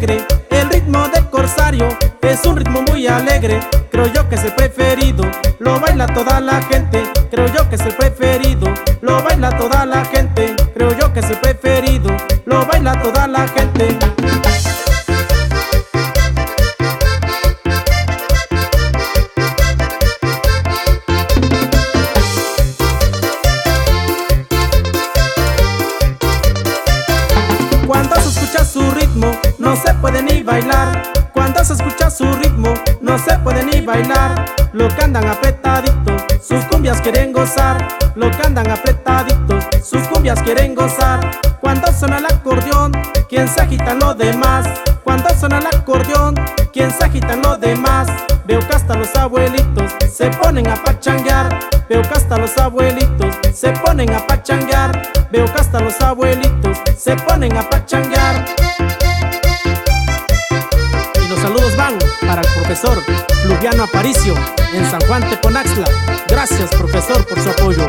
alegre. El ritmo de Corsario es un ritmo muy alegre. Creo yo que es el preferido, lo baila toda la gente. Creo yo que es el preferido, lo baila toda la gente. Creo yo que es el preferido, lo baila toda la gente. Cuando se escucha su ritmo, no se puede ni bailar. Cuando se escucha su ritmo, no se puede ni bailar. Lo que andan apretaditos, sus cumbias quieren gozar. Lo que andan apretaditos, sus cumbias quieren gozar. Cuando suena el acordeón, ¿quién se agitan los demás? Cuando suena el acordeón, ¿quién se agitan los demás? Veo que hasta los abuelitos se ponen a pachanguear. Veo que hasta los abuelitos se ponen a pachanguear. Veo que hasta los abuelitos se ponen a pachanguear. Y los saludos van para el profesor Fluviano Aparicio en San Juan Teponaxtla. Gracias, profesor, por su apoyo.